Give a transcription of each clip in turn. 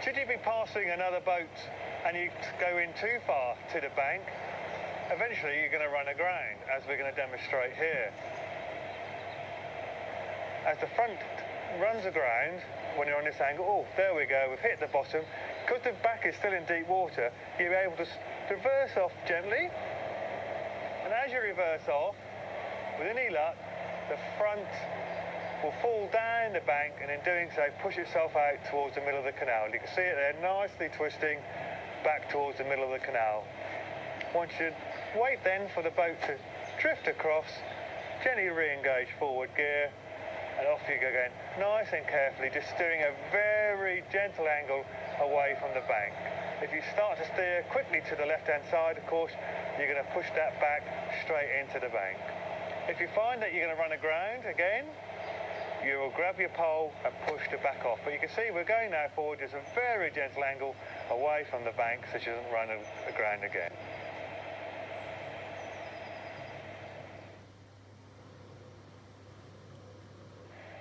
Should you be passing another boat and you go in too far to the bank, eventually you're going to run aground, as we're going to demonstrate here. As the front runs aground, when you're on this angle, oh, there we go, we've hit the bottom. Because the back is still in deep water, you'll be able to reverse off gently. And as you reverse off, with any luck, the front will fall down the bank and in doing so push itself out towards the middle of the canal. You can see it there nicely twisting back towards the middle of the canal. Once you wait then for the boat to drift across, gently re-engage forward gear and off you go again, nice and carefully, just steering a very gentle angle away from the bank. If you start to steer quickly to the left-hand side, of course, you're going to push that back straight into the bank. If you find that you're going to run aground again, you will grab your pole and push the back off. But you can see we're going now forward just a very gentle angle away from the bank so she doesn't run aground again.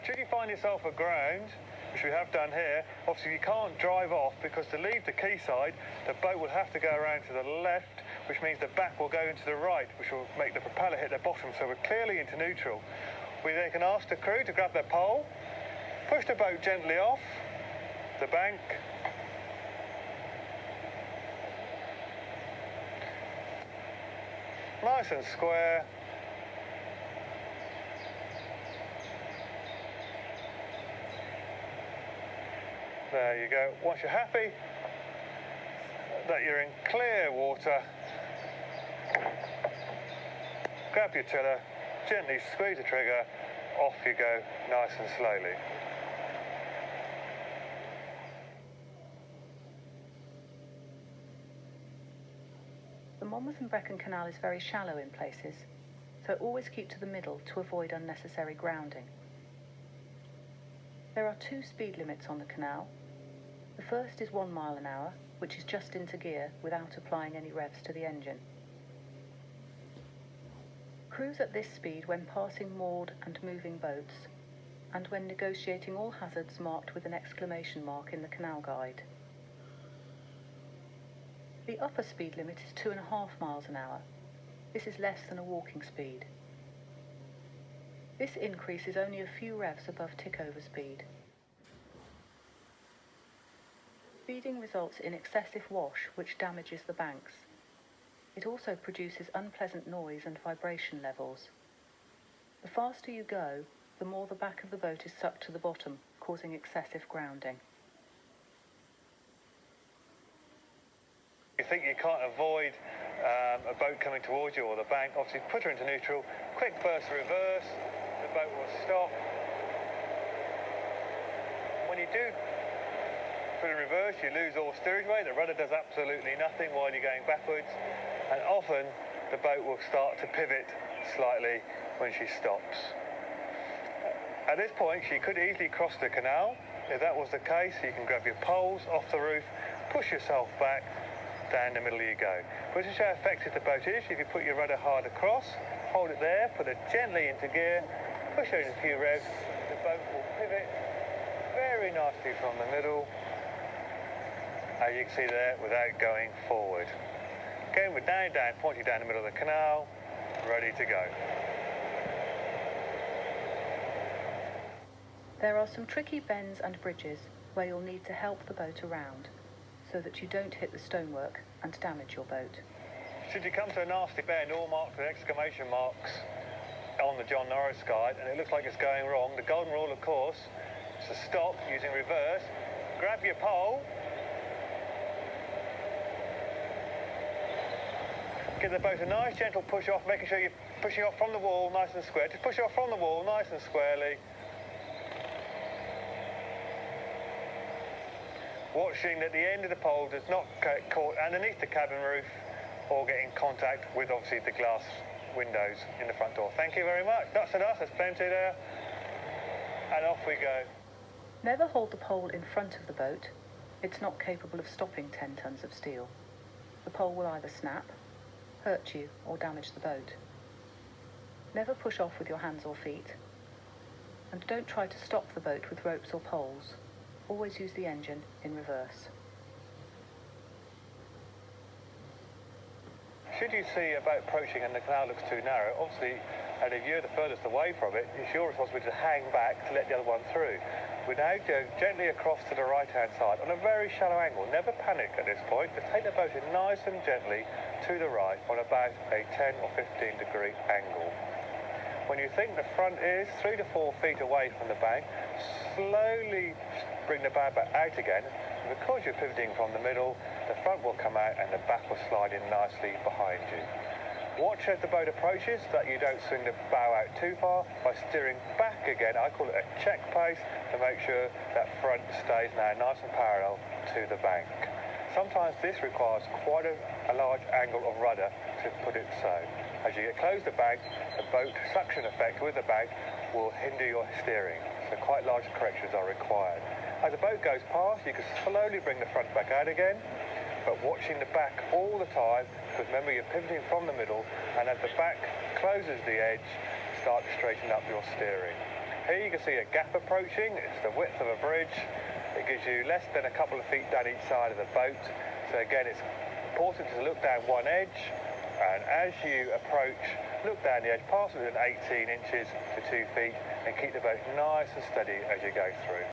Should you find yourself aground, which we have done here, obviously you can't drive off because to leave the quayside, the boat will have to go around to the left, which means the back will go into the right, which will make the propeller hit the bottom, so we're clearly into neutral. We then can ask the crew to grab their pole, push the boat gently off the bank, nice and square. There you go. Once you're happy that you're in clear water, grab your tiller, gently squeeze the trigger, off you go, nice and slowly. The Monmouth and Brecon Canal is very shallow in places, so always keep to the middle to avoid unnecessary grounding. There are 2 speed limits on the canal. The first is 1 mile an hour, which is just into gear without applying any revs to the engine. Cruise at this speed when passing moored and moving boats, and when negotiating all hazards marked with an exclamation mark in the canal guide. The upper speed limit is 2.5 miles an hour. This is less than a walking speed. This increase is only a few revs above tick-over speed. Speeding results in excessive wash, which damages the banks. It also produces unpleasant noise and vibration levels. The faster you go, the more the back of the boat is sucked to the bottom, causing excessive grounding. You think you can't avoid a boat coming towards you or the bank, obviously put her into neutral, quick burst reverse, the boat will stop. When you do put in reverse, you lose all steerage weight, the rudder does absolutely nothing while you're going backwards, and often the boat will start to pivot slightly when she stops. At this point, she could easily cross the canal. If that was the case, you can grab your poles off the roof, push yourself back, down the middle you go. But this is how effective the boat is. If you put your rudder hard across, hold it there, put it gently into gear, push her in a few revs, the boat will pivot very nicely from the middle, as you can see there, without going forward. Again, we're down, pointing down the middle of the canal, ready to go. There are some tricky bends and bridges where you'll need to help the boat around, so that you don't hit the stonework and damage your boat. Should you come to a nasty bend all marked with exclamation marks on the John Norris guide and it looks like it's going wrong, the golden rule, of course, is to stop using reverse, grab your pole, give the boat a nice gentle push off, making sure you're pushing off from the wall nice and square. Just push off from the wall nice and squarely. Watching that the end of the pole does not get caught underneath the cabin roof or get in contact with obviously the glass windows in the front door. Thank you very much. That's enough, there's plenty there. And off we go. Never hold the pole in front of the boat. It's not capable of stopping 10 tons of steel. The pole will either snap, hurt you, or damage the boat. Never push off with your hands or feet. And don't try to stop the boat with ropes or poles. Always use the engine in reverse. Should you see a boat approaching and the canal looks too narrow, obviously, and if you're the furthest away from it, it's your responsibility to hang back to let the other one through. We now go gently across to the right-hand side on a very shallow angle. Never panic at this point. Just take the boat in nice and gently to the right on about a 10 or 15 degree angle. When you think the front is 3 to 4 feet away from the bank, slowly bring the bow back out again. And because you're pivoting from the middle, the front will come out and the back will slide in nicely behind you. Watch as the boat approaches that you don't swing the bow out too far by steering back again. I call it a check pace to make sure that front stays now nice and parallel to the bank. Sometimes this requires quite a large angle of rudder to put it so. As you get close to the bank, the boat suction effect with the bank will hinder your steering, so quite large corrections are required. As the boat goes past, you can slowly bring the front back out again, but watching the back all the time, because remember you're pivoting from the middle, and as the back closes the edge, start to straighten up your steering. Here you can see a gap approaching. It's the width of a bridge. It gives you less than a couple of feet down each side of the boat. So again, it's important to look down one edge, and as you approach, look down the edge, pass within 18 inches to 2 feet, and keep the boat nice and steady as you go through.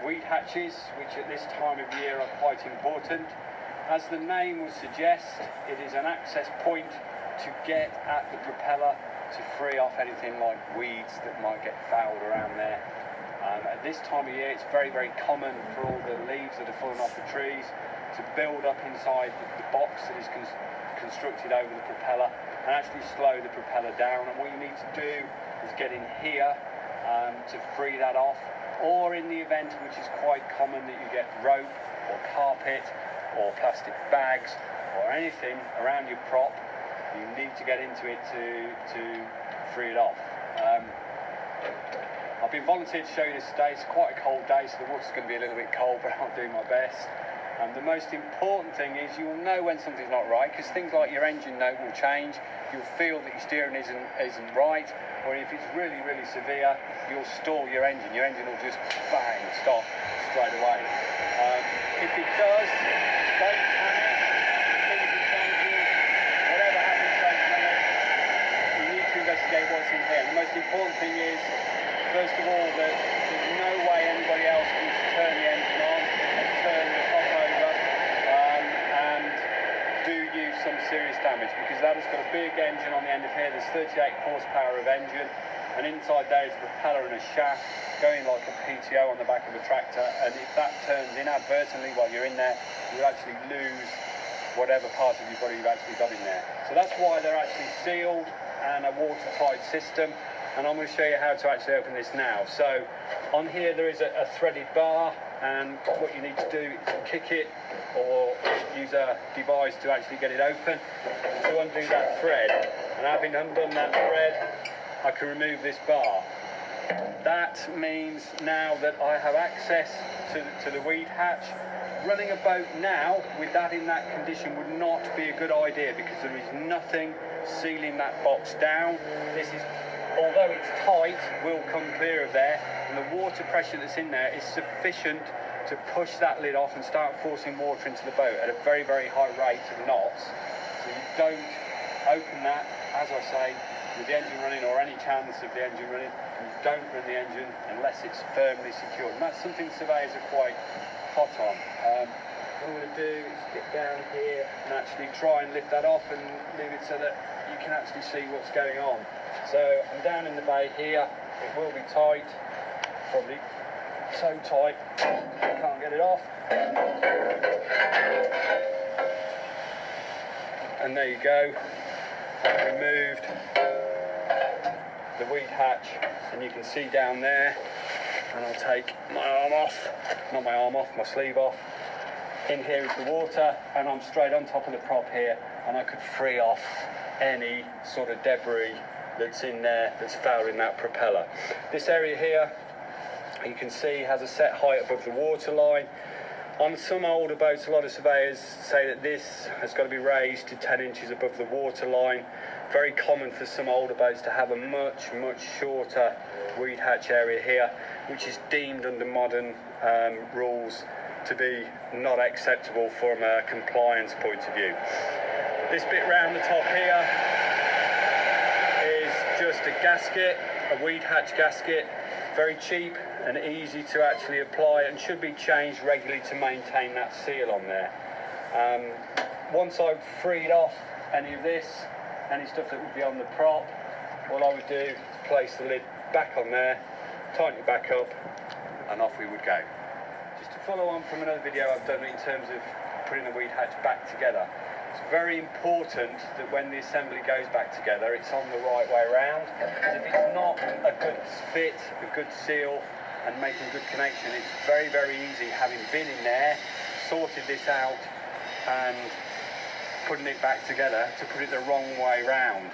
weed hatches, which at this time of year are quite important. As the name would suggest, it is an access point to get at the propeller to free off anything like weeds that might get fouled around there. At this time of year, it's very, very common for all the leaves that are falling off the trees to build up inside the box that is constructed over the propeller and actually slow the propeller down. And what you need to do is get in here to free that off, or in the event, which is quite common, that you get rope or carpet or plastic bags or anything around your prop, you need to get into it to free it off. I've been volunteered to show you this today. It's quite a cold day, so the water's going to be a little bit cold, but I'll do my best. The most important thing is you'll know when something's not right, because things like your engine note will change. You'll feel that your steering isn't right, or if it's really, really severe, you'll stall your engine. Your engine will just bang, stop straight away. If it does, don't panic. Things are changing. Whatever happens, don't panic. You need to investigate what's in here. The most important thing is, first of all, that there's no way anybody else can turn the engine on and turn the top over and do you some serious damage, because that has got a big engine on the end of here. There's 38 horsepower of engine, and inside there is a propeller and a shaft going like a PTO on the back of a tractor, and if that turns inadvertently while you're in there, you'll actually lose whatever part of your body you've actually got in there. So that's why they're actually sealed and a watertight system. And I'm going to show you how to actually open this now. So on here there is a threaded bar, and what you need to do is kick it or use a device to actually get it open to undo that thread. And having undone that thread, I can remove this bar. That means now that I have access to the weed hatch. Running a boat now with that in that condition would not be a good idea, because there is nothing sealing that box down. This is, although it's tight, will come clear of there, and the water pressure that's in there is sufficient to push that lid off and start forcing water into the boat at a very, very high rate of knots. So you don't open that, as I say, with the engine running or any chance of the engine running. You don't run the engine unless it's firmly secured, and that's something surveyors are quite hot on. What I'm going to do is get down here and actually try and lift that off and leave it so that you can actually see what's going on. So I'm down in the bay here. It will be tight, probably so tight I can't get it off. And there you go. I've removed the weed hatch, and you can see down there, and I'll take my arm off, not my arm off, my sleeve off. In here is the water, and I'm straight on top of the prop here, and I could free off any sort of debris that's in there that's fouling that propeller. This area here, you can see, has a set height above the water line. On some older boats, a lot of surveyors say that this has got to be raised to 10 inches above the water line. Very common for some older boats to have a much, much shorter weed hatch area here, which is deemed under modern rules to be not acceptable from a compliance point of view. This bit round the top here is just a gasket, a weed hatch gasket, very cheap and easy to actually apply, and should be changed regularly to maintain that seal on there. Once I've freed off any of this, any stuff that would be on the prop, all I would do is place the lid back on there, tighten it back up, and off we would go. Just to follow on from another video I've done in terms of putting the weed hatch back together, it's very important that when the assembly goes back together, it's on the right way around, because if it's not a good fit, a good seal, and making good connection, it's very, very easy, having been in there, sorted this out, and putting it back together, to put it the wrong way round.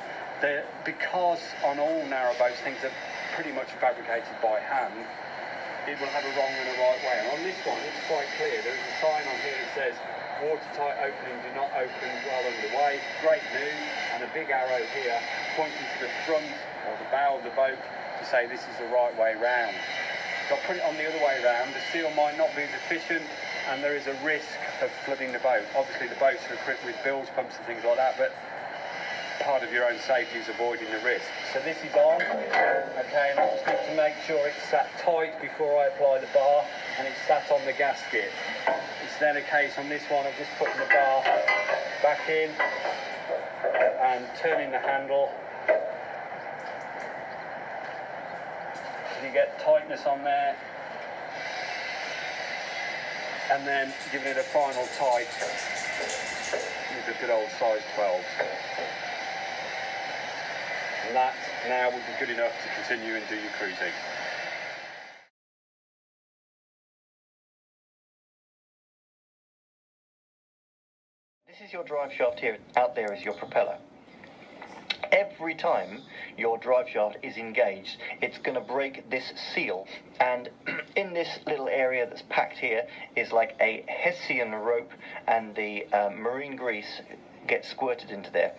Because on all narrow boats things are pretty much fabricated by hand, it will have a wrong and a right way. And on this one, it's quite clear. There is a sign on here that says, watertight opening, do not open while underway. Great news. And a big arrow here pointing to the front or the bow of the boat to say this is the right way round. If I put it on the other way round, the seal might not be as efficient, and there is a risk of flooding the boat. Obviously the boats are equipped with bilge pumps and things like that, but part of your own safety is avoiding the risk. So this is on, okay, and I just need to make sure it's sat tight before I apply the bar, and it's sat on the gasket. It's then a case on this one of just putting the bar back in and turning the handle. You get tightness on there, and then giving it a final tight with the good old size 12. And that now would be good enough to continue and do your cruising. This is your drive shaft here. Out there is your propeller. Every time your drive shaft is engaged, it's going to break this seal, and in this little area that's packed here is like a Hessian rope, and the marine grease gets squirted into there.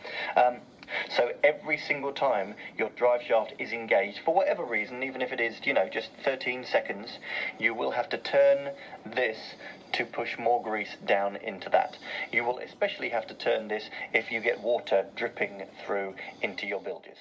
So every single time your drive shaft is engaged, for whatever reason, even if it is, just 13 seconds, you will have to turn this to push more grease down into that. You will especially have to turn this if you get water dripping through into your bilges.